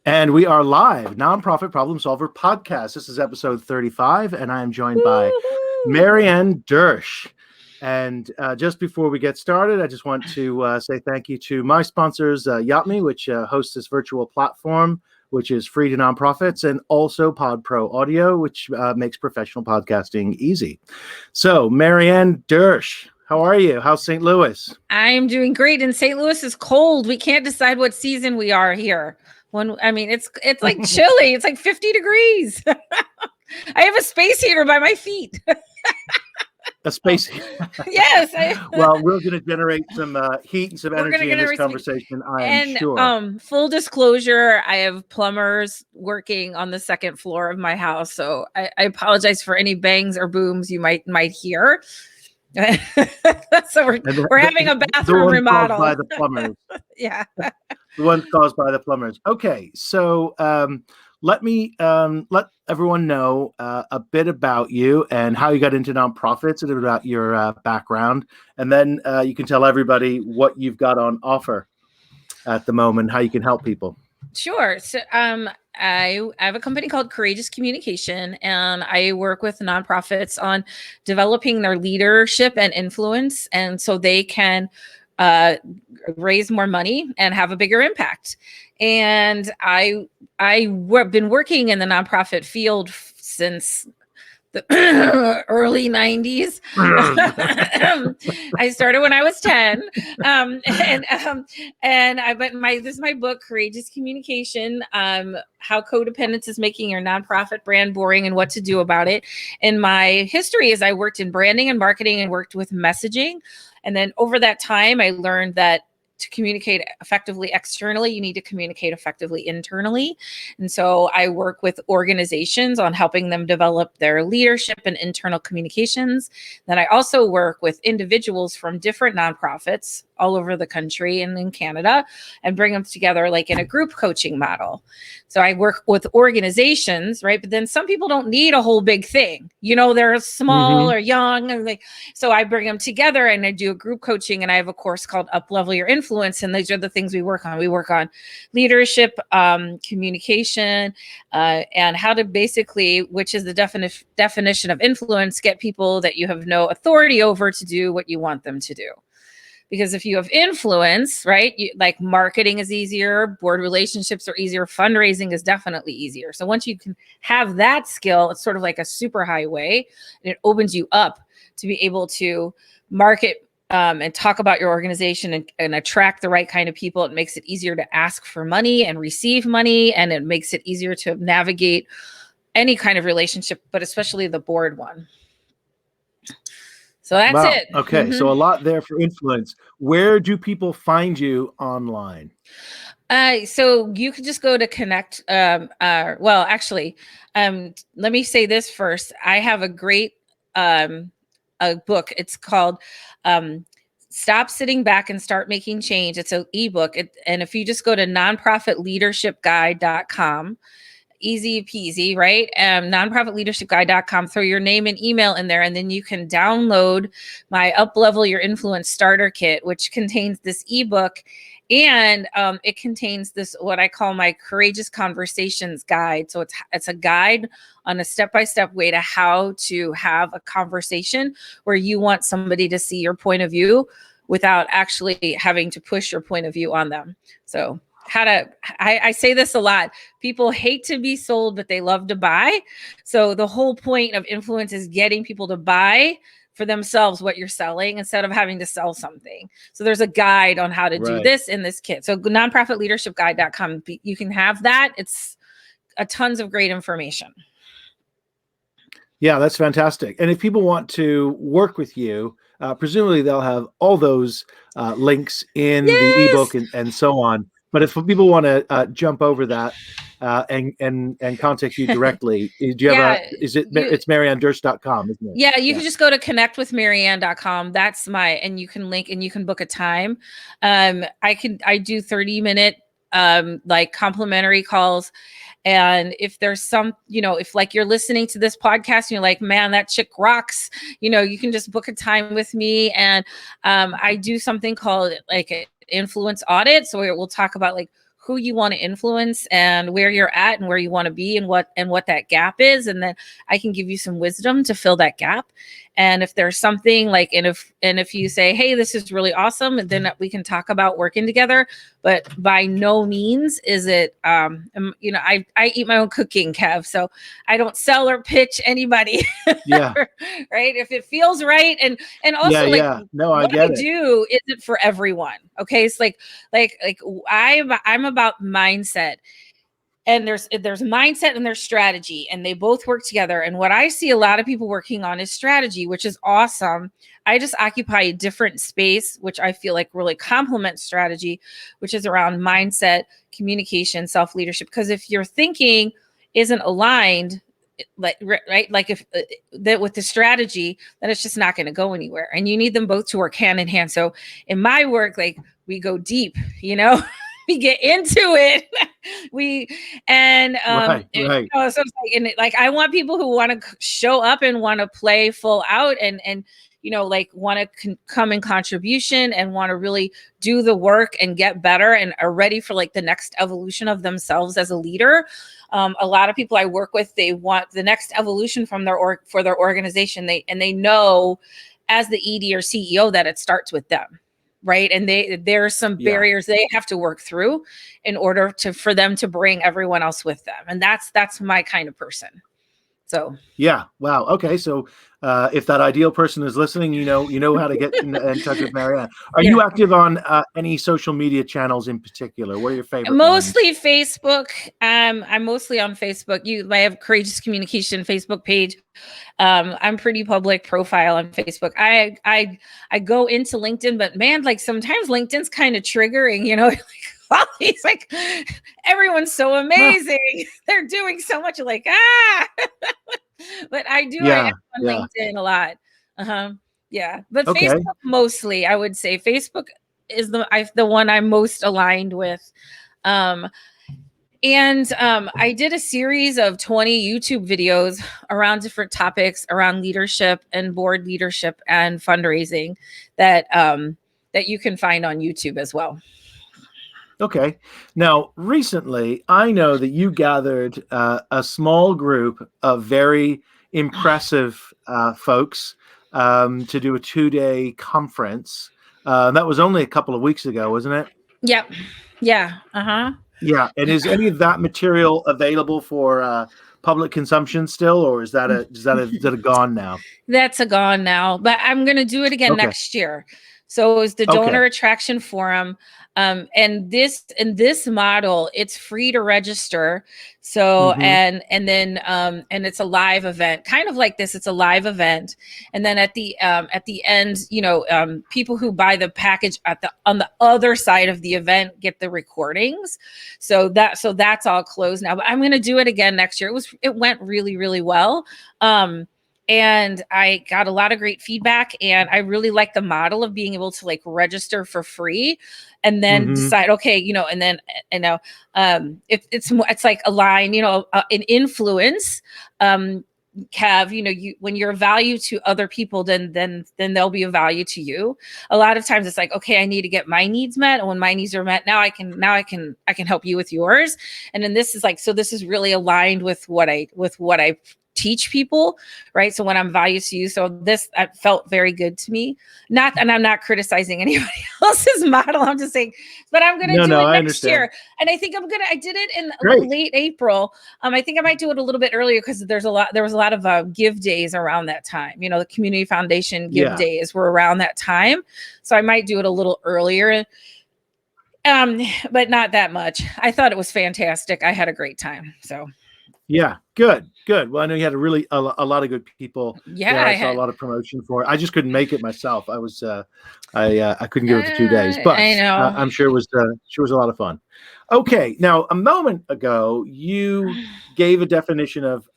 And we are live, Nonprofit Problem Solver Podcast. This is episode 35, and I am joined by Maryanne Dersch. And just before we get started, I just want to say thank you to my sponsors, Yotme, which hosts this virtual platform, which is free to nonprofits, and also Pod Pro Audio, which makes professional podcasting easy. So, Maryanne Dersch, how are you? How's St. Louis? I'm doing great. And St. Louis is cold. We can't decide what season we are here. It's like chilly. It's like 50 degrees. I have a space heater by my feet. A space. Yes. Well, we're going to generate some heat and some energy in this conversation, I am sure. Full disclosure, I have plumbers working on the second floor of my house. So I apologize for any bangs or booms you might hear. So we're having a bathroom remodel by the plumbers. Yeah, the one caused by the plumbers. Okay, so let me let everyone know a bit about you and how you got into nonprofits, and about your background, and then you can tell everybody what you've got on offer at the moment, how you can help people. Sure. So I have a company called Courageous Communication, and I work with nonprofits on developing their leadership and influence, and so they can raise more money and have a bigger impact. And I've been working in the nonprofit field since the early 90s. I started when I was 10. This is my book, Courageous Communication, how codependence is making your nonprofit brand boring and what to do about it. And my history is I worked in branding and marketing and worked with messaging. And then over that time, I learned that to communicate effectively externally, you need to communicate effectively internally. And so I work with organizations on helping them develop their leadership and internal communications. Then I also work with individuals from different nonprofits all over the country and in Canada, and bring them together like in a group coaching model. So I work with organizations, right? But then some people don't need a whole big thing. You know, they're small or young. And so I bring them together and I do a group coaching, and I have a course called Up Level Your Influence. And these are the things we work on. We work on leadership, communication, and how to basically, which is the definition of influence, get people that you have no authority over to do what you want them to do. Because if you have influence, right, like marketing is easier, board relationships are easier, fundraising is definitely easier. So once you can have that skill, it's sort of like a super highway, and it opens you up to be able to market and talk about your organization and attract the right kind of people. It makes it easier to ask for money and receive money, and it makes it easier to navigate any kind of relationship, but especially the board one. So that's it. Okay. So a lot there for influence. Where do people find you online? So you could just go to connect. Let me say this first. I have a great a book. It's called Stop Sitting Back and Start Making Change. It's an ebook. And if you just go to nonprofitleadershipguide.com, easy peasy, right? Nonprofitleadershipguide.com, throw your name and email in there, and then you can download my Up Level Your Influence Starter Kit, which contains this ebook. And it contains this, what I call my Courageous Conversations Guide. So it's a guide on a step-by-step way to how to have a conversation where you want somebody to see your point of view without actually having to push your point of view on them. So I say this a lot. People hate to be sold, but they love to buy. So the whole point of influence is getting people to buy for themselves what you're selling instead of having to sell something. So there's a guide on how to do this in this kit. So nonprofitleadershipguide.com, you can have that. It's tons of great information. Yeah, that's fantastic. And if people want to work with you, presumably they'll have all those links in the ebook and so on. But if people want to jump over that and contact you directly, do you have it's MaryanneDersch.com, isn't it? Yeah, you can just go to connectwithmaryanne.com. That's and you can link and you can book a time. I do 30-minute like complimentary calls. And if there's some, if like you're listening to this podcast and you're like, man, that chick rocks, you can just book a time with me. And I do something called like an influence audit. So we'll talk about like who you want to influence and where you're at and where you want to be and what that gap is, and then I can give you some wisdom to fill that gap. And if there's something like, and if you say, hey, this is really awesome, and then we can talk about working together. But by no means is it I eat my own cooking, Kev, so I don't sell or pitch anybody. Yeah. Right, if it feels right. And Yeah. also, like, Yeah. No, I what I get it. do isn't for everyone. Okay, it's like I'm about mindset, and there's mindset and there's strategy, and they both work together. And what I see a lot of people working on is strategy, which is awesome. I just occupy a different space, which I feel like really complements strategy, which is around mindset, communication, self-leadership. Because if your thinking isn't aligned, like, right, like if that with the strategy, then it's just not going to go anywhere, and you need them both to work hand in hand. So in my work, like, we go deep, we get into it. we and Right. so it's like, and like, I want people who want to show up and want to play full out, and like, want to come in contribution and want to really do the work and get better and are ready for like the next evolution of themselves as a leader. A lot of people I work with, they want the next evolution from for their organization. They know, as the ED or CEO, that it starts with them. Right. And there are some barriers they have to work through in order for them to bring everyone else with them. And that's my kind of person. So yeah. Wow. Okay. So if that ideal person is listening, you know how to get in touch with Maryanne. Are you active on any social media channels in particular? What are your favorite mostly ones? Facebook. I'm mostly on Facebook. I have Courageous Communication Facebook page. I'm pretty public profile on Facebook. I go into LinkedIn, but man, like, sometimes LinkedIn's kind of triggering, like, it's like, everyone's so amazing. They're doing so much, like, but I am on Yeah. LinkedIn a lot. Yeah. But Okay. Facebook, mostly, I would say Facebook is the one I'm most aligned with. I did a series of 20 YouTube videos around different topics around leadership and board leadership and fundraising that you can find on YouTube as well. Okay. Now, recently, I know that you gathered a small group of very impressive folks to do a 2-day conference. That was only a couple of weeks ago, wasn't it? Yep. Yeah. Yeah. And is any of that material available for public consumption still, or is that gone now? That's a gone now, but I'm going to do it again Okay. next year. So it was the Okay. Donor Attraction Forum. And this model, it's free to register. So, Mm-hmm. then and it's a live event, kind of like this. It's a live event. And then at the end, people who buy the package on the other side of the event get the recordings. So that's all closed now, but I'm going to do it again next year. It went really, really well. And I got a lot of great feedback, and I really like the model of being able to like register for free and then decide, okay, and then, it's like a line, an influence, Kev, when you're a value to other people, then they'll be a value to you. A lot of times it's like, okay, I need to get my needs met. And when my needs are met, now I can help you with yours. And then this is like, so this is really aligned with what I teach people, right? So when I'm values to you, so this felt very good to me. And I'm not criticizing anybody else's model. I'm just saying, but I'm going to do it next year. And I think I did it in late April. I think I might do it a little bit earlier because there was a lot of give days around that time. The Community Foundation give days were around that time. So I might do it a little earlier. But not that much. I thought it was fantastic. I had a great time. So yeah, good. Well, I know you had a lot of good people. Yeah, I saw a lot of promotion for it. I just couldn't make it myself. I was I couldn't give it the 2 days, but I know. I'm sure it was a lot of fun. Okay, now a moment ago you gave a definition of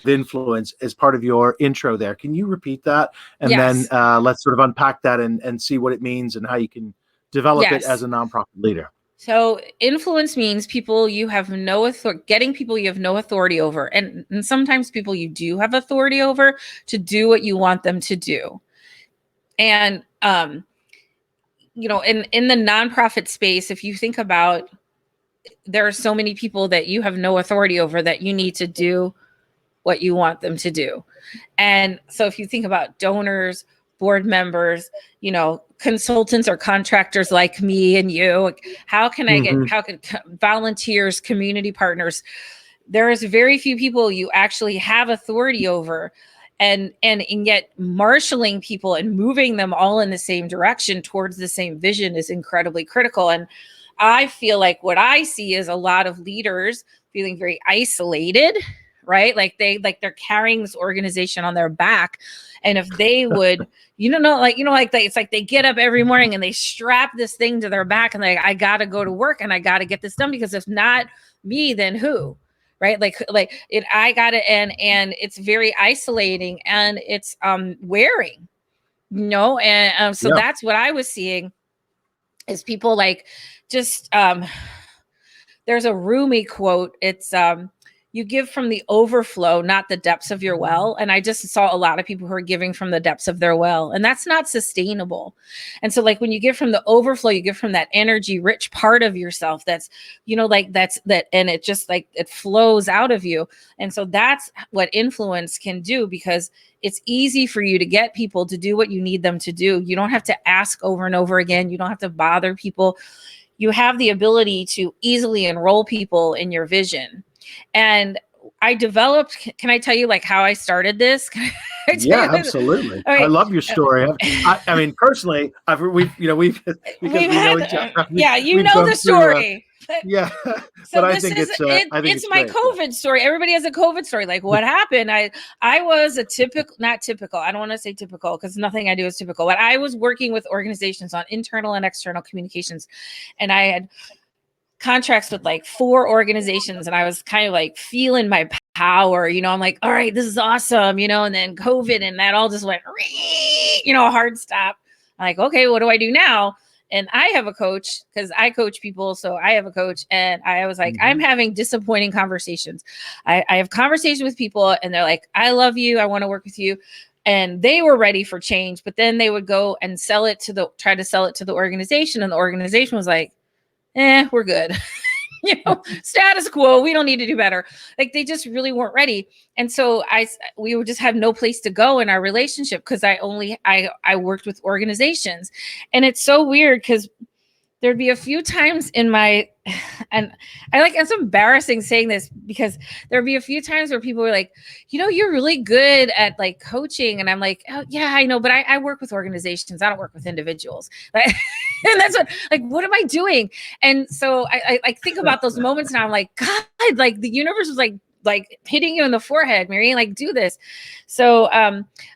influence as part of your intro there. Can you repeat that? And then let's sort of unpack that and see what it means and how you can develop it as a nonprofit leader. So influence means people you have no authority, getting people you have no authority over. And sometimes people you do have authority over to do what you want them to do. And, in the nonprofit space, if you think about there are so many people that you have no authority over that you need to do what you want them to do. And so if you think about donors, board members, consultants or contractors like me and you, how can volunteers, community partners, there is very few people you actually have authority over. And yet marshaling people and moving them all in the same direction towards the same vision is incredibly critical. And I feel like what I see is a lot of leaders feeling very isolated, right? Like they're carrying this organization on their back. And if they would, it's like they get up every morning and they strap this thing to their back and I got to go to work and I got to get this done, because if not me, then who? Right? I got it. And it's very isolating and it's wearing, so that's what I was seeing is people just, there's a Rumi quote. It's, you give from the overflow, not the depths of your well. And I just saw a lot of people who are giving from the depths of their well, and that's not sustainable. And so when you give from the overflow, you give from that energy rich part of yourself. That's, and it just it flows out of you. And so that's what influence can do, because it's easy for you to get people to do what you need them to do. You don't have to ask over and over again. You don't have to bother people. You have the ability to easily enroll people in your vision. And I developed, can I tell you how I started this? Yeah, absolutely. Right. I love your story. I mean, personally, we've the story. Yeah, so but I think it's my great. COVID story. Everybody has a COVID story. What happened? I was not typical. I don't want to say typical because nothing I do is typical. But I was working with organizations on internal and external communications, and I had contracts with 4 organizations, and I was kind of feeling my power. I'm like, all right, this is awesome, and then COVID and that all just went, a hard stop. I'm like, okay, what do I do now? And I have a coach because I coach people. So I have a coach, and I was like, I'm having disappointing conversations. I have conversations with people and they're like, I love you. I want to work with you. And they were ready for change, but then they would go and try to sell it to the organization. And the organization was like, we're good. Status quo. We don't need to do better. They just really weren't ready. And so we would just have no place to go in our relationship because I worked with organizations. And it's so weird because there'd be a few times in my, and it's embarrassing saying this because there'd be a few times where people were like, you're really good at coaching. And I'm like, oh yeah, I know, but I work with organizations. I don't work with individuals. And that's what am I doing? And so I think about those moments and I'm like, God, the universe was hitting you in the forehead, Maryanne, do this. So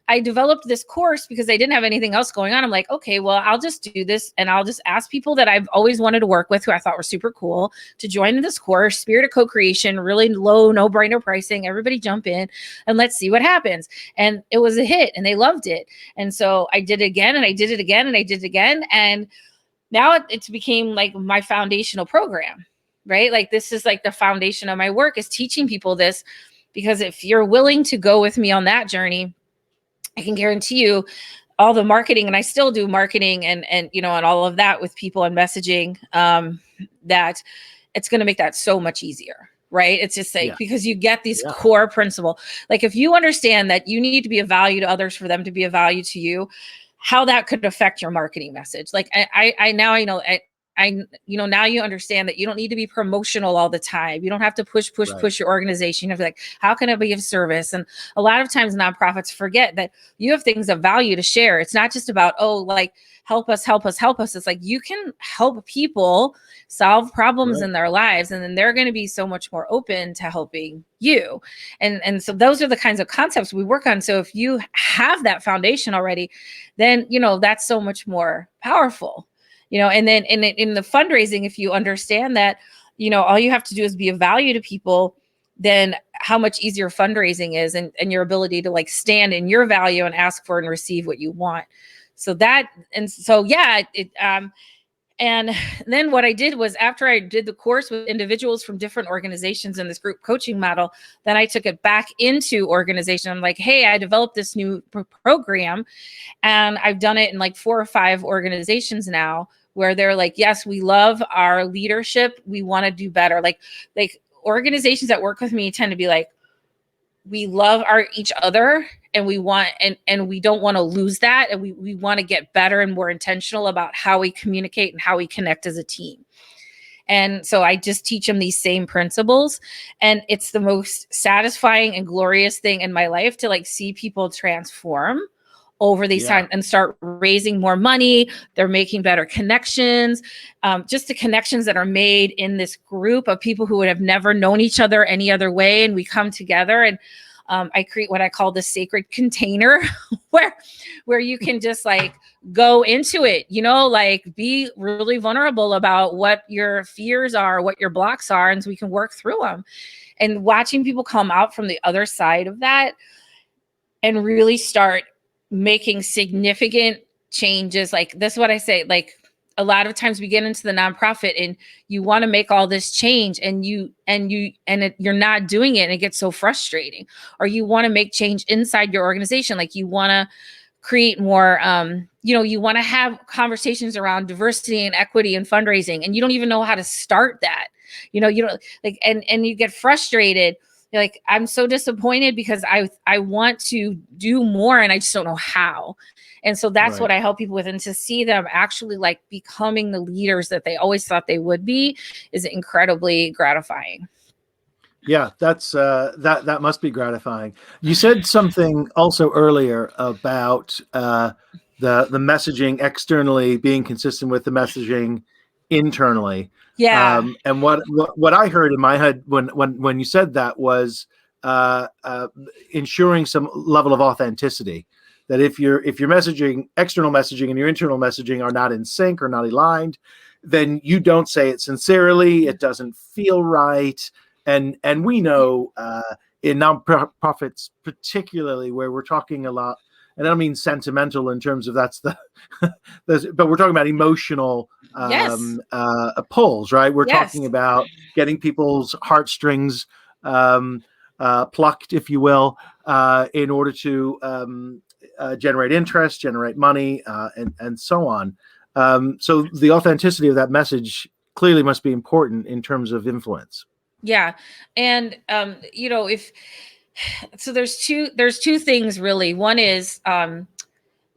I developed this course because I didn't have anything else going on. I'm like, okay, well, I'll just do this. And I'll just ask people that I've always wanted to work with, who I thought were super cool, to join this course, Spirit of Co-Creation, really low, no-brainer pricing. Everybody jump in and let's see what happens. And it was a hit and they loved it. And so I did it again and I did it again and I did it again. And now it's became my foundational program. Right? This is the foundation of my work, is teaching people this, because if you're willing to go with me on that journey, I can guarantee you all the marketing, and I still do marketing and all of that with people and messaging, that it's going to make that so much easier. Right? It's just because you get these core principle. If you understand that you need to be of value to others for them to be of value to you, how that could affect your marketing message. Now you understand that you don't need to be promotional all the time. You don't have to push your organization. You have to how can I be of service? And a lot of times nonprofits forget that you have things of value to share. It's not just about, help us. It's you can help people solve problems in their lives. And then they're going to be so much more open to helping you. And so those are the kinds of concepts we work on. So if you have that foundation already, then, that's so much more powerful. And then in the fundraising, if you understand that, all you have to do is be of value to people, then how much easier fundraising is, and your ability to stand in your value and ask for and receive what you want. And then what I did was, after I did the course with individuals from different organizations in this group coaching model, then I took it back into organization. I'm like, hey, I developed this new program and I've done it in 4 or 5 organizations now, where they're like, yes, we love our leadership. We want to do better. Like organizations that work with me tend to be like, we love each other, and we want, and we don't want to lose that. And we want to get better and more intentional about how we communicate and how we connect as a team. And so I just teach them these same principles. And it's the most satisfying and glorious thing in my life to like see people transform over these times and start raising more money. They're making better connections. Just the connections that are made in this group of people who would have never known each other any other way. And we come together, and I create what I call the sacred container where you can just like go into it, like be really vulnerable about what your fears are, what your blocks are, and so we can work through them. And watching people come out from the other side of that and really start making significant changes. Like, this is what I say, like, a lot of times we get into the nonprofit and you want to make all this change, and you're not doing it, and it gets so frustrating. Or you want to make change inside your organization. Like, you want to create more, you want to have conversations around diversity and equity and fundraising, and you don't even know how to start that. You don't like, and you get frustrated. You're like, I'm so disappointed because I want to do more, and I just don't know how. And so that's what I help people with. And to see them actually like becoming the leaders that they always thought they would be is incredibly gratifying. Yeah, that's that must be gratifying. You said something also earlier about the messaging externally being consistent with the messaging internally. Yeah. And what I heard in my head when you said that was ensuring some level of authenticity. That if your messaging, external messaging, and your internal messaging are not in sync or not aligned, then you don't say it sincerely. It doesn't feel right. And we know in nonprofits, particularly where we're talking a lot, and I don't mean sentimental in terms of that's the, but we're talking about emotional pulls, right? We're talking about getting people's heartstrings plucked, if you will, in order to generate interest, generate money, and so on. So the authenticity of that message clearly must be important in terms of influence. Yeah. And, so there's two things really. One is, from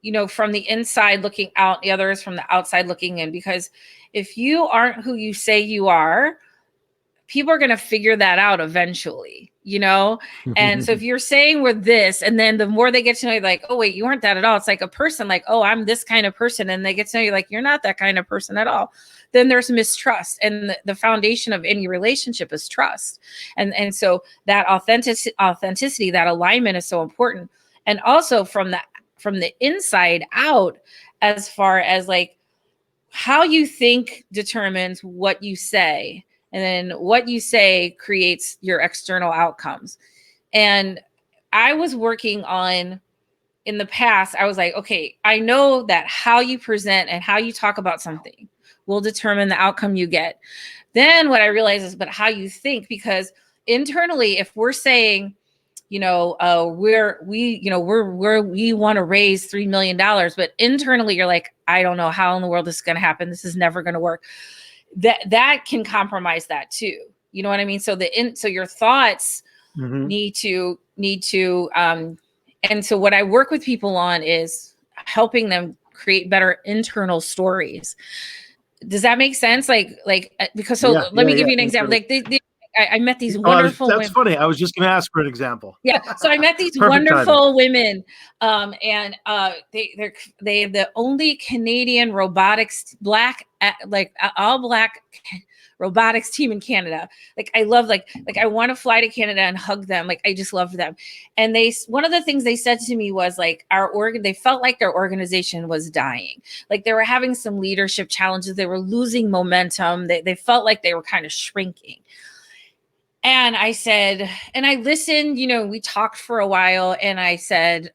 the inside looking out, the other is from the outside looking in, because if you aren't who you say you are, people are going to figure that out eventually, And so if you're saying we're this, and then the more they get to know you, like, oh, wait, you aren't that at all. It's like a person, like, oh, I'm this kind of person. And they get to know you like, you're not that kind of person at all. Then there's mistrust. And the foundation of any relationship is trust. And so that authenticity, that alignment is so important. And also from the inside out, as far as like how you think determines what you say. And then what you say creates your external outcomes. And I was working on, in the past, I was like, okay, I know that how you present and how you talk about something will determine the outcome you get. Then what I realized is, but how you think, because internally, if we're saying, we want to raise $3 million, but internally you're like, I don't know how in the world this is going to happen. This is never going to work. That can compromise that too. You know what I mean? So so your thoughts need to, and so what I work with people on is helping them create better internal stories. Does that make sense? Because let me give you an example. Like I met these wonderful that's women. funny. I was just going to ask for an example. Yeah. So I met these wonderful women, and they're the only Canadian robotics all black robotics team in Canada. Like I love, like I want to fly to Canada and hug them. Like I just love them. And one of the things they said to me was like they felt like their organization was dying. Like they were having some leadership challenges. They were losing momentum. They felt like they were kind of shrinking. And I said, and I listened, we talked for a while, and I said,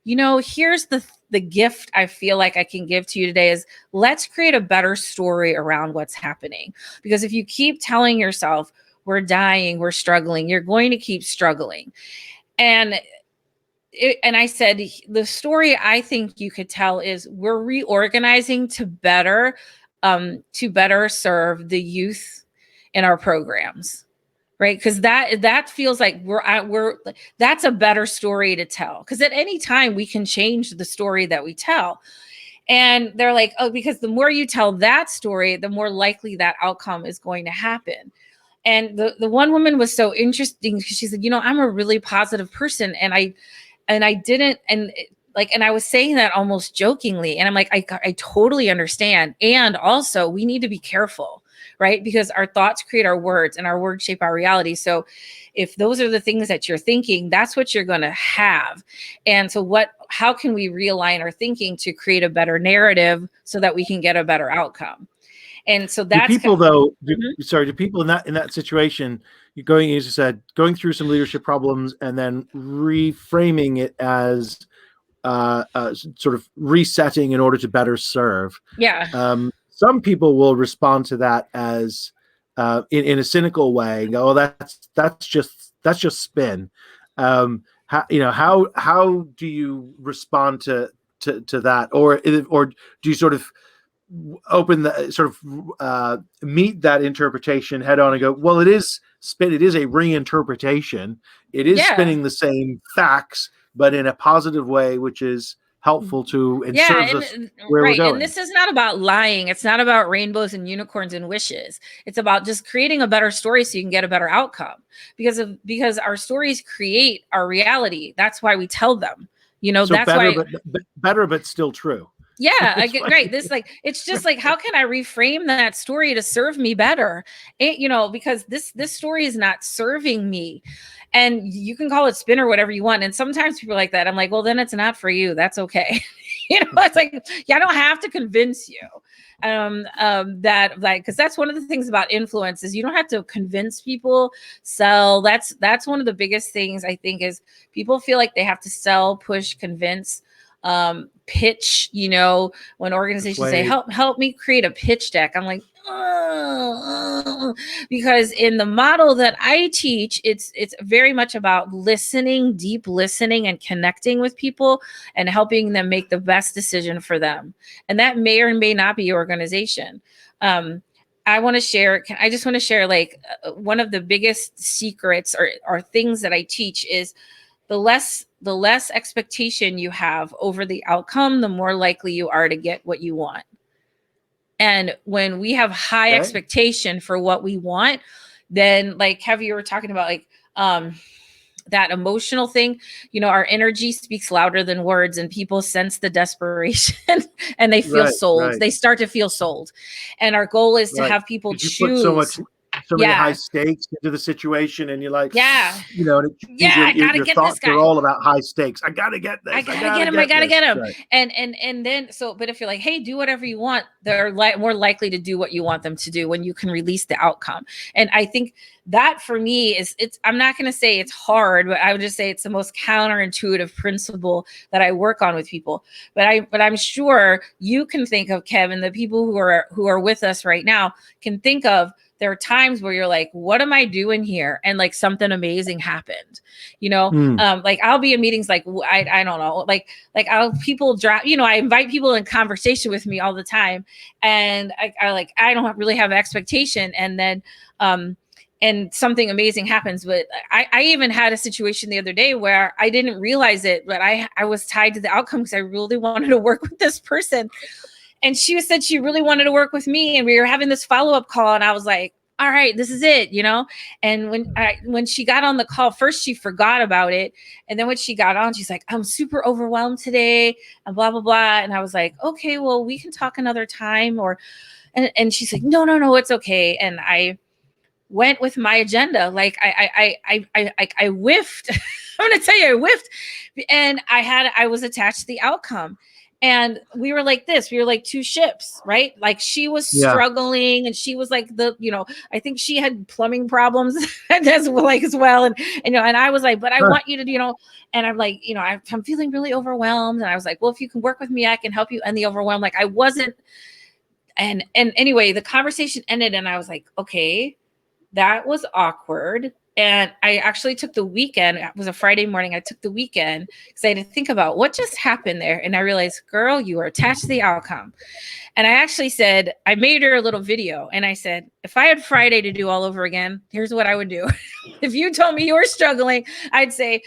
here's the gift I feel like I can give to you today is let's create a better story around what's happening. Because if you keep telling yourself we're dying, we're struggling, you're going to keep struggling. And and I said, the story I think you could tell is we're reorganizing to better serve the youth in our programs. Right. Because that feels like we're that's a better story to tell. Because at any time we can change the story that we tell. And they're like, oh, because the more you tell that story, the more likely that outcome is going to happen. And the one woman was so interesting because she said, I'm a really positive person. And I didn't, and I was saying that almost jokingly. And I'm like, I totally understand. And also we need to be careful, right? Because our thoughts create our words and our words shape our reality. So if those are the things that you're thinking, that's what you're going to have. And so how can we realign our thinking to create a better narrative so that we can get a better outcome? And so that's do people in that situation, as you said, going through some leadership problems and then reframing it as sort of resetting in order to better serve. Yeah. Some people will respond to that as in a cynical way and go, "Oh, that's just spin." How do you respond to that, or do you sort of meet that interpretation head on and go, well, it is spin, it is a reinterpretation, it is spinning the same facts, but in a positive way, which is helpful to and serves us where we're going. And this is not about lying. It's not about rainbows and unicorns and wishes. It's about just creating a better story so you can get a better outcome, because our stories create our reality. That's why we tell them. So that's better, why better, but still true. Yeah, I get right. It's just like, how can I reframe that story to serve me better? Because this story is not serving me. And you can call it spin or whatever you want. And sometimes people are like that. I'm like, well, then it's not for you. That's okay. It's like, I don't have to convince you. Because that's one of the things about influence is you don't have to convince people, sell. That's one of the biggest things I think is people feel like they have to sell, push, convince, pitch, when organizations say, help me create a pitch deck. I'm like, because in the model that I teach, it's very much about listening, deep listening, and connecting with people and helping them make the best decision for them. And that may or may not be your organization. I just want to share one of the biggest secrets or things that I teach is the less expectation you have over the outcome, the more likely you are to get what you want. And when we have high expectation for what we want, then like Kev, you were talking about that emotional thing, our energy speaks louder than words, and people sense the desperation and they feel sold. Right. They start to feel sold. And our goal is to have people choose. So many high stakes into the situation, and you're like, your thoughts are all about high stakes. I gotta get this. I gotta get him. Right. And then but if you're like, hey, do whatever you want, they're more likely to do what you want them to do when you can release the outcome. And I think that for me I'm not going to say it's hard, but I would just say it's the most counterintuitive principle that I work on with people. But I'm sure you can think of, Kevin, the people who are with us right now can think of. There are times where you're like, what am I doing here? And like something amazing happened, I'll be in meetings, like, I don't know, people drop, I invite people in conversation with me all the time. And I don't really have expectation. And then, and something amazing happens. But I even had a situation the other day where I didn't realize it, but I was tied to the outcome because I really wanted to work with this person. And she said she really wanted to work with me, and we were having this follow-up call, and I was like, all right, this is it, And when she got on the call, first she forgot about it. And then when she got on, she's like, I'm super overwhelmed today and blah, blah, blah. And I was like, okay, well, we can talk another time. And she's like, no, it's okay. And I went with my agenda. Like I whiffed. I'm going to tell you, I whiffed. And I was attached to the outcome. And we were like this, we were like two ships, right? Like she was struggling, and she was like I think she had plumbing problems as well. And I was like, but I want you to, and I'm like, I'm feeling really overwhelmed. And I was like, well, if you can work with me, I can help you end the overwhelm. Like I wasn't. And anyway, the conversation ended, and I was like, okay, that was awkward. And I actually took the weekend. It was a Friday morning. I took the weekend because I had to think about what just happened there. And I realized, girl, you are attached to the outcome. And I actually said, I made her a little video. And I said, if I had Friday to do all over again, here's what I would do. If you told me you were struggling, I'd say,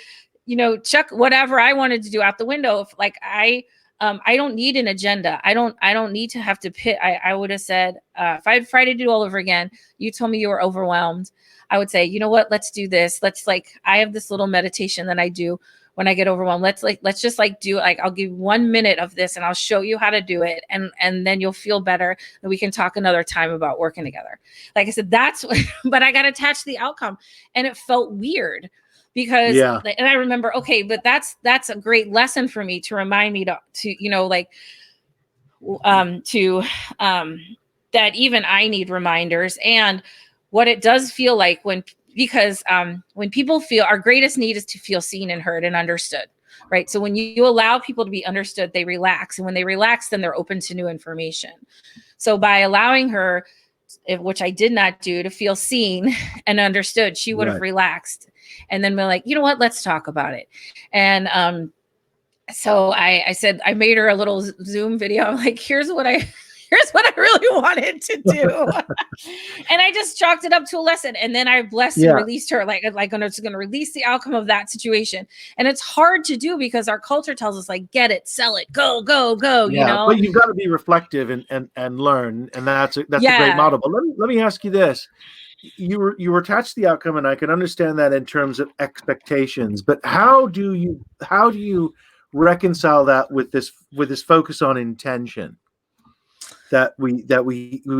chuck whatever I wanted to do out the window. If like I don't need an agenda. I don't need to have to pit. I would have said, if I had Friday to do all over again, you told me you were overwhelmed. I would say, you know what, let's do this. I have this little meditation that I do when I get overwhelmed. Let's just do I'll give 1 minute of this and I'll show you how to do it. And then you'll feel better and we can talk another time about working together. Like I said, that's what, but I got attached to the outcome and it felt weird because, and I remember, okay, but that's a great lesson for me to remind me to that even I need reminders. And what it does feel like when people feel, our greatest need is to feel seen and heard and understood, right? So when you allow people to be understood, they relax. And when they relax, then they're open to new information. So by allowing her, which I did not do, to feel seen and understood, she would have relaxed. And then we're like, you know what, let's talk about it. And so I said, I made her a little Zoom video. I'm like, here's what I really wanted to do. And I just chalked it up to a lesson. And then I blessed and released her, I'm just going to release the outcome of that situation. And it's hard to do because our culture tells us get it, sell it, go, But you've got to be reflective and learn. And that's a great model. But let me ask you this. You were attached to the outcome, and I can understand that in terms of expectations, but how do you reconcile that with this focus on intention that we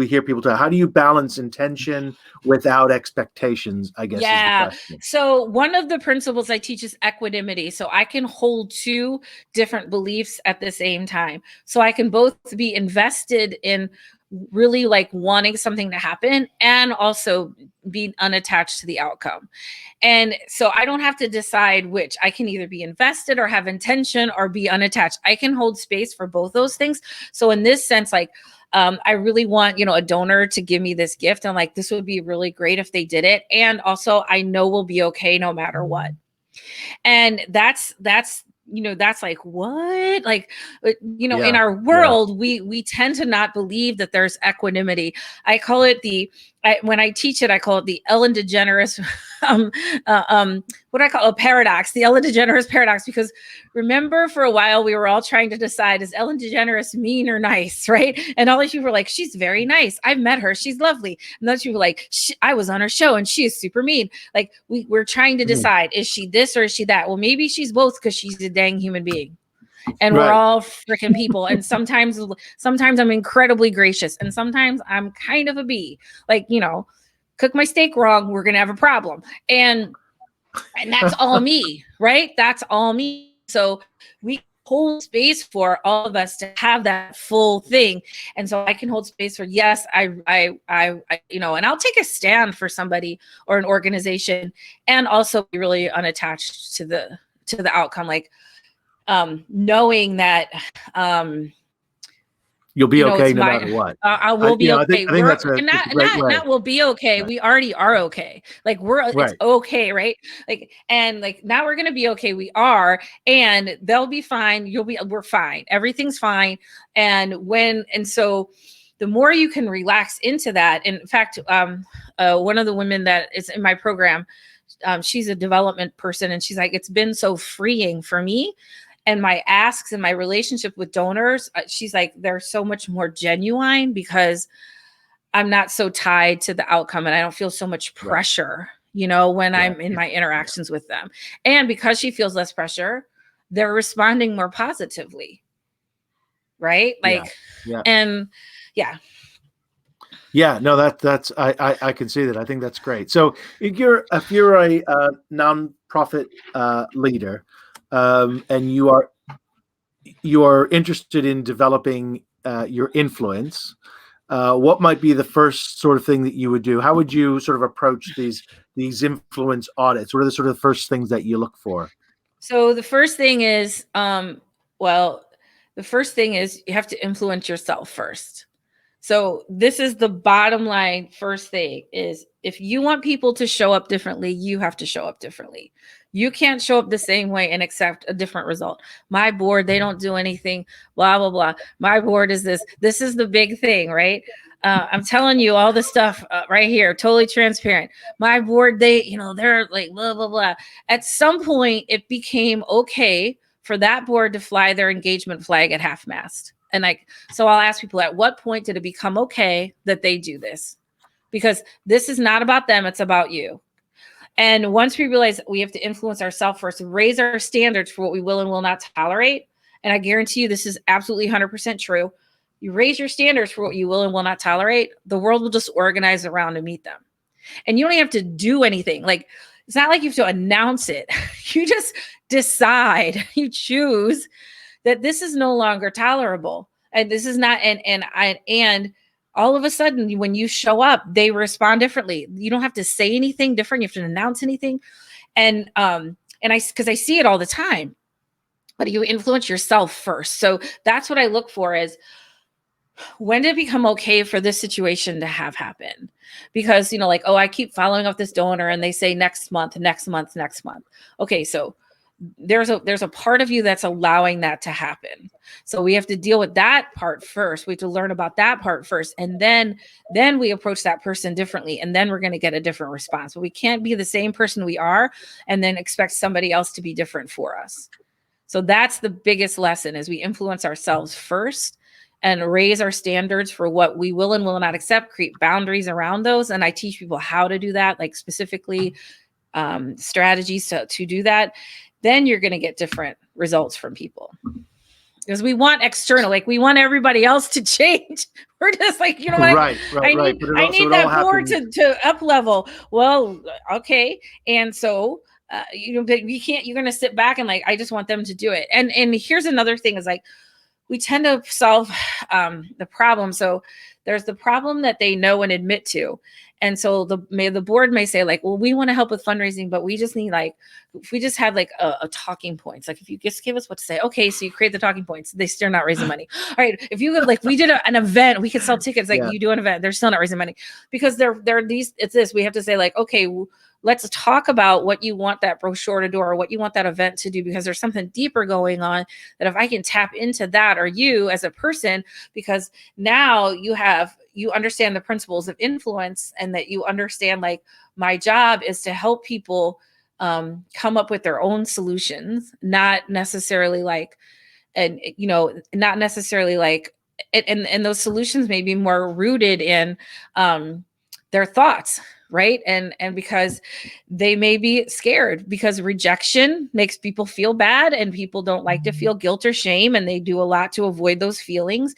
hear people talk? How do you balance intention without expectations, I guess? Is the question. So one of the principles I teach is equanimity. So I can hold two different beliefs at the same time. So I can both be invested in really wanting something to happen and also be unattached to the outcome. And so I don't have to decide which. I can either be invested or have intention or be unattached. I can hold space for both those things. So in this sense, I really want, a donor to give me this gift. And this would be really great if they did it. And also I know we'll be okay no matter what. And that's what, in our world, we tend to not believe that there's equanimity. I call it when I teach it, I call it the Ellen DeGeneres, what I call a paradox, the Ellen DeGeneres paradox, because remember for a while, we were all trying to decide, is Ellen DeGeneres mean or nice, right? And all these people were like, she's very nice. I've met her. She's lovely. And those people were like, I was on her show and she is super mean. We're trying to decide, is she this or is she that? Well, maybe she's both because she's a dang human being. And we're all freaking people. And sometimes I'm incredibly gracious. And sometimes I'm kind of a bee. Cook my steak wrong, we're going to have a problem. And that's all me, right? That's all me. So we hold space for all of us to have that full thing. And so I can hold space for, yes, I and I'll take a stand for somebody or an organization and also be really unattached to the outcome. Knowing that you'll be okay no matter what. I will be okay. I think that's a great way. Not will be okay. Right. We already are okay. It's okay, right? Now we're gonna be okay. We are, and they'll be fine. We're fine. Everything's fine. And so the more you can relax into that. In fact, one of the women that is in my program, she's a development person, and she's like, it's been so freeing for me. And my asks and my relationship with donors, she's like, they're so much more genuine because I'm not so tied to the outcome and I don't feel so much pressure, when I'm in my interactions with them. And because she feels less pressure, they're responding more positively. Right? And yeah, no, that's I can see that. I think that's great. So if you're a nonprofit leader, and you are interested in developing your influence, what might be the first sort of thing that you would do? How would you sort of approach these influence audits? What are the sort of the first things that you look for? So the first thing is, you have to influence yourself first. So this is the bottom line. First thing is, if you want people to show up differently, you have to show up differently. You can't show up the same way and accept a different result. My board, they don't do anything, blah, blah, blah. My board is this. This is the big thing, right? I'm telling you all the stuff right here, totally transparent. My board, they're like, blah, blah, blah. At some point, it became okay for that board to fly their engagement flag at half mast. And like, so I'll ask people, at what point did it become okay that they do this? Because this is not about them, it's about you. And once we realize we have to influence ourselves first, raise our standards for what we will and will not tolerate. And I guarantee you, this is absolutely 100% true. You raise your standards for what you will and will not tolerate, the world will just organize around to meet them. And you don't have to do anything. Like, it's not like you have to announce it. You just decide, you choose that this is no longer tolerable. And this is not, and all of a sudden, when you show up, they respond differently. You don't have to say anything different. You have to announce anything. And because I see it all the time, but you influence yourself first. So that's what I look for is, when did it become okay for this situation to have happened? Because, like, oh, I keep following up this donor and they say next month, next month, next month. Okay. So there's a part of you that's allowing that to happen. So we have to deal with that part first. We have to learn about that part first. And then we approach that person differently. And then we're going to get a different response. But we can't be the same person we are and then expect somebody else to be different for us. So that's the biggest lesson, is we influence ourselves first and raise our standards for what we will and will not accept, create boundaries around those. And I teach people how to do that, like specifically strategies to do that. Then you're going to get different results from people. Because we want external, like we want everybody else to change. We're just like, you know what? Right. I need that board to up level. Well, okay. And so, we can't, you're going to sit back and like, I just want them to do it. And here's another thing is like, we tend to solve the problem. So there's the problem that they know and admit to. And so the board may say like, well, we want to help with fundraising, but we just need like, if we just had like a talking points, like if you just give us what to say, okay, so you create the talking points, they're still not raising money. All right. If you could, like, we did an event, we could sell tickets, like you do an event, they're still not raising money because it's this, we have to say like, okay, let's talk about what you want that brochure to do or what you want that event to do, because there's something deeper going on that if I can tap into that, or you as a person, because now you understand the principles of influence, and that you understand like my job is to help people come up with their own solutions, not necessarily like, and not necessarily like, and those solutions may be more rooted in their thoughts, right? And because they may be scared, because rejection makes people feel bad, and people don't like to feel guilt or shame, and they do a lot to avoid those feelings.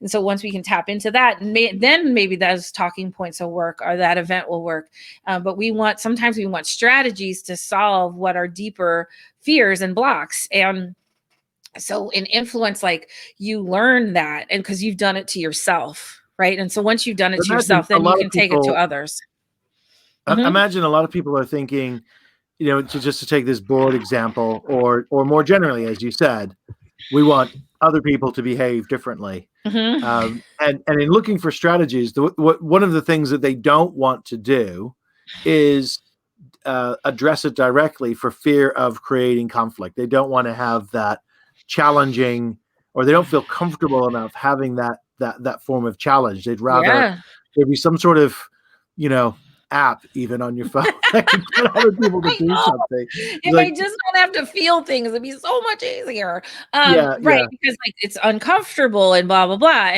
And so once we can tap into that, then maybe those talking points will work, or that event will work. But sometimes we want strategies to solve what are deeper fears and blocks. And so in influence, like, you learn that, and because you've done it to yourself, right? And so once you've done it to yourself, then you can take it to others. I imagine a lot of people are thinking, to take this board example, or more generally, as you said, we want other people to behave differently. And in looking for strategies, one of the things that they don't want to do is address it directly for fear of creating conflict. They don't want to have that challenging, or they don't feel comfortable enough having that form of challenge. They'd rather there be some sort of, app even on your phone that can get other people to do something. If I just don't have to feel things, it'd be so much easier. Right. Because like it's uncomfortable and blah, blah, blah.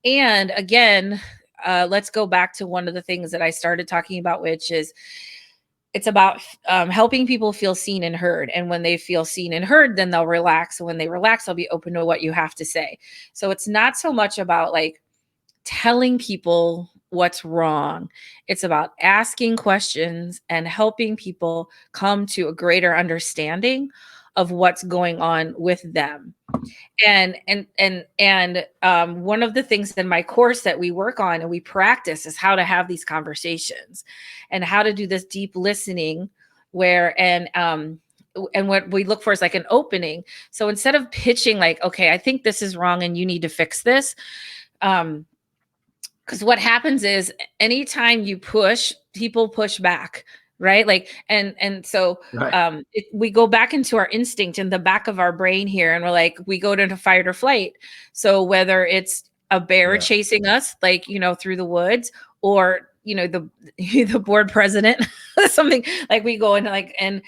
And again, let's go back to one of the things that I started talking about, which is it's about helping people feel seen and heard. And when they feel seen and heard, then they'll relax. And when they relax, they'll be open to what you have to say. So it's not so much about like telling people what's wrong. It's about asking questions and helping people come to a greater understanding of what's going on with them. And one of the things in my course that we work on and we practice is how to have these conversations and how to do this deep listening and what we look for is like an opening. So instead of pitching like, okay, I think this is wrong and you need to fix this, Because what happens is anytime you push, people push back, right? Like, and so Right. we go back into our instinct in the back of our brain here, and we're like, we go into fight or flight. So whether it's a bear Yeah. chasing us, like, through the woods, or the the board president, something like, we go into like, and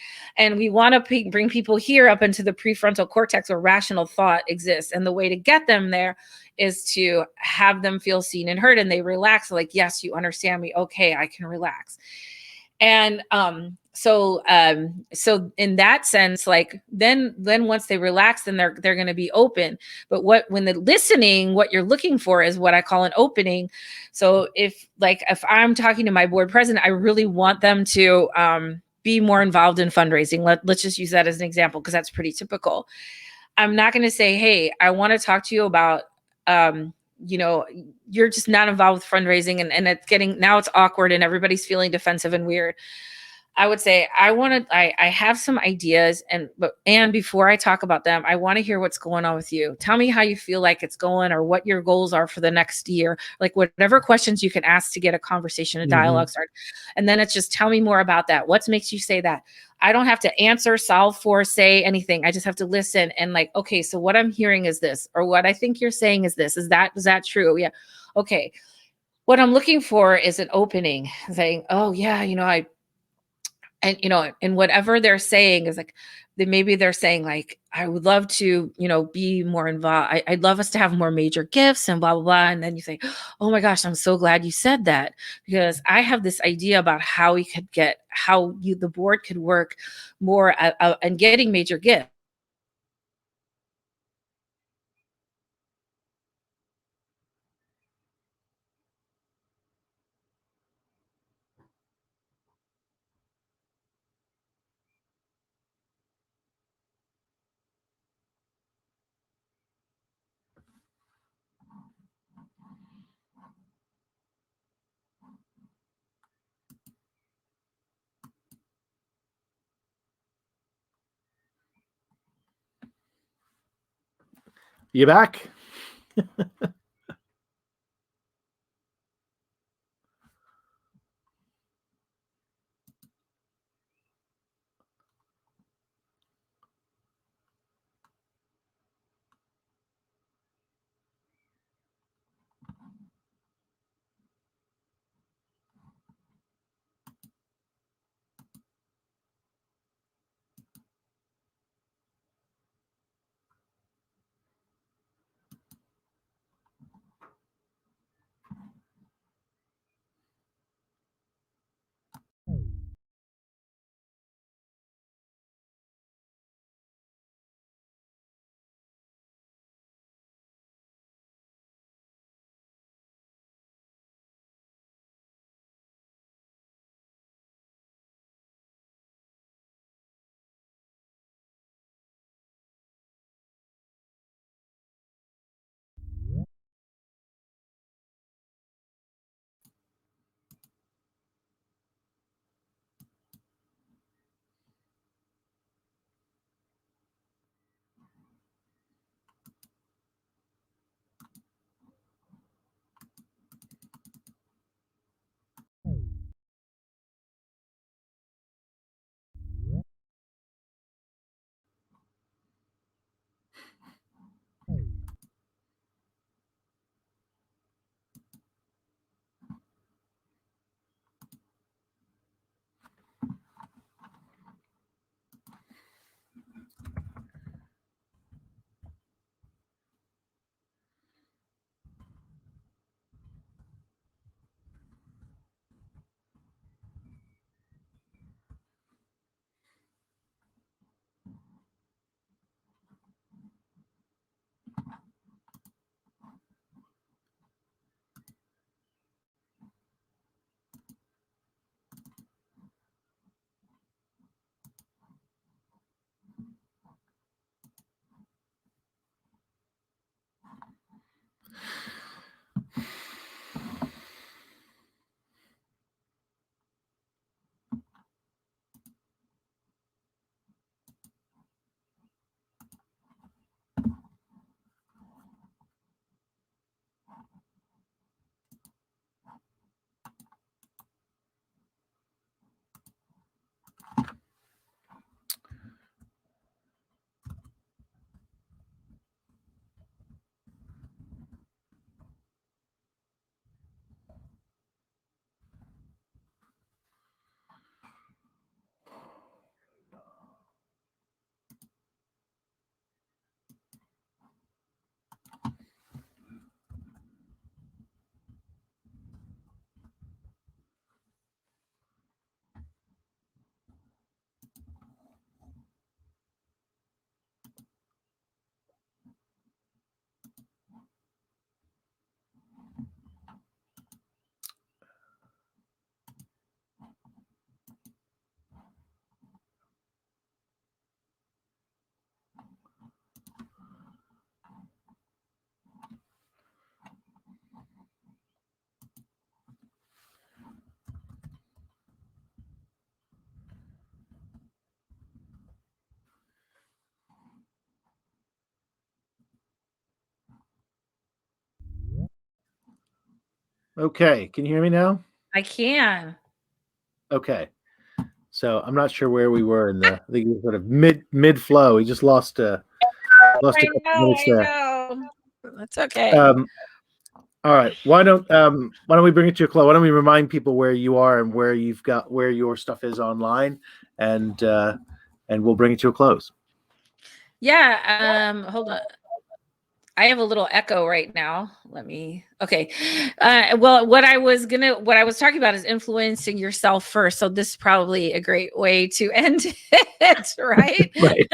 we want to bring people here up into the prefrontal cortex where rational thought exists, and the way to get them there is to have them feel seen and heard, and they relax, like, yes, you understand me, okay, I can relax. And so in that sense, like, then once they relax, then they're going to be open. But when the listening, what you're looking for is what I call an opening. So if I'm talking to my board president, I really want them to be more involved in fundraising. Let's just use that as an example, because that's pretty typical. I'm not going to say, hey, I want to talk to you about, um, you're just not involved with fundraising, and now it's awkward and everybody's feeling defensive and weird. I would say, I have some ideas, and before I talk about them, I want to hear what's going on with you. Tell me how you feel like it's going, or what your goals are for the next year. Like, whatever questions you can ask to get a conversation, a dialogue started. And then it's just, tell me more about that. What makes you say that? I don't have to answer, solve for, say anything. I just have to listen and, like, okay, so what I'm hearing is this, or what I think you're saying is this. Is that true? Yeah. Okay. What I'm looking for is an opening, saying, oh yeah, and whatever they're saying is like, maybe they're saying, like, I would love to, be more involved. I'd love us to have more major gifts and blah blah blah. And then you say, oh my gosh, I'm so glad you said that, because I have this idea about how the board could work more and getting major gifts. You back? Okay, can you hear me now? I can. Okay. So I'm not sure where we were in the. I think we were sort of mid flow. We just lost a couple minutes I there. know. That's okay. All right. Why don't we bring it to a close? Why don't we remind people where you are and where your stuff is online, and we'll bring it to a close. Yeah. Hold on. I have a little echo right now. Okay. Well, what I was talking about is influencing yourself first. So this is probably a great way to end it, right? Right.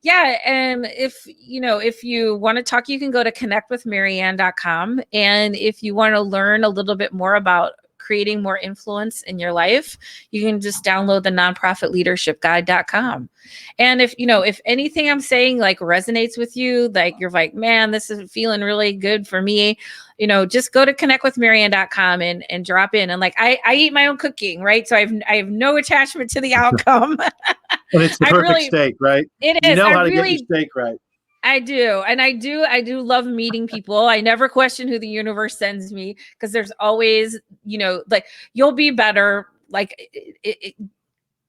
Yeah. And if you want to talk, you can go to connectwithmaryanne.com. And if you want to learn a little bit more about creating more influence in your life, you can just download the nonprofitleadershipguide.com. And if anything I'm saying like resonates with you, like you're like, man, this is feeling really good for me, just go to connectwithmaryanne.com and drop in. And like, I eat my own cooking, right? So I have no attachment to the outcome. And it's the perfect steak, right? It you is. know how to get your steak right. I do. And I do love meeting people. I never question who the universe sends me, because there's always, like, you'll be better. Like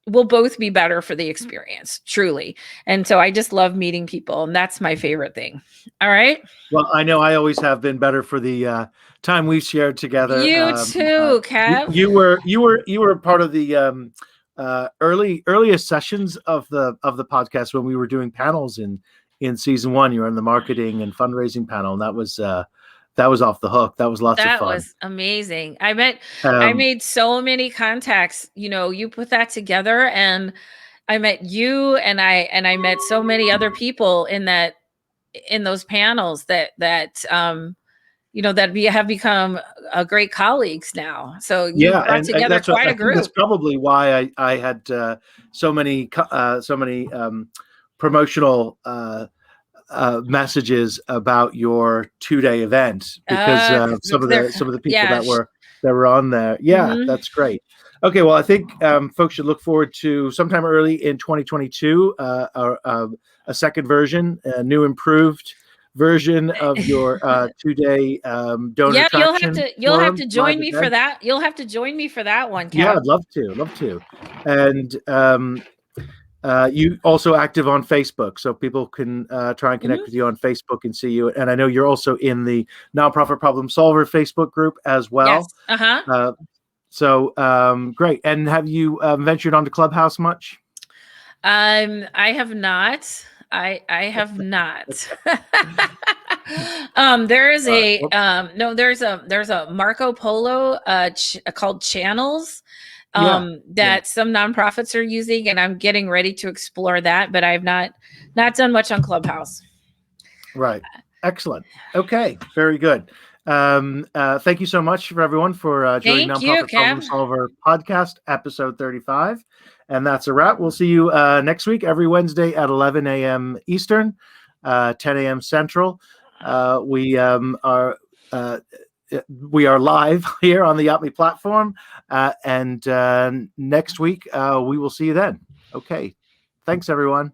we'll both be better for the experience, truly. And so I just love meeting people, and that's my favorite thing. All right. Well, I know I always have been better for the time we've shared together. You too, Kev. You were part of the earliest sessions of the podcast when we were doing panels in season 1. You were in the marketing and fundraising panel, and that was off the hook. That was lots of fun. That was amazing. I made so many contacts. You put that together, and I met you, and I met so many other people in those panels that we have become great colleagues now. So you brought together quite a group. That's probably why I had so many promotional messages about your 2-day event, because some of the people that were on there. Yeah, mm-hmm. That's great. Okay, well, I think folks should look forward to sometime early in 2022 a second version, a new improved version of your 2-day donor traction. You'll have to join me for that. You'll have to join me for that one, Kev. Yeah, I'd love to. And you also active on Facebook, so people can try and connect with you on Facebook and see you. And I know you're also in the Nonprofit Problem Solver Facebook group as well. Yes. So great. And have you ventured onto Clubhouse much? I have not. I have not. There's a Marco Polo called Channels that some nonprofits are using, and I'm getting ready to explore that, but I've not done much on Clubhouse. Right. Excellent. Okay. Very good. Thank you so much for everyone for joining Nonprofit Problem Solver podcast, episode 35. And that's a wrap. We'll see you next week, every Wednesday at 11 a.m. Eastern, 10 a.m. Central. We are live here on the Yacht.me platform. And next week, we will see you then. Okay. Thanks, everyone.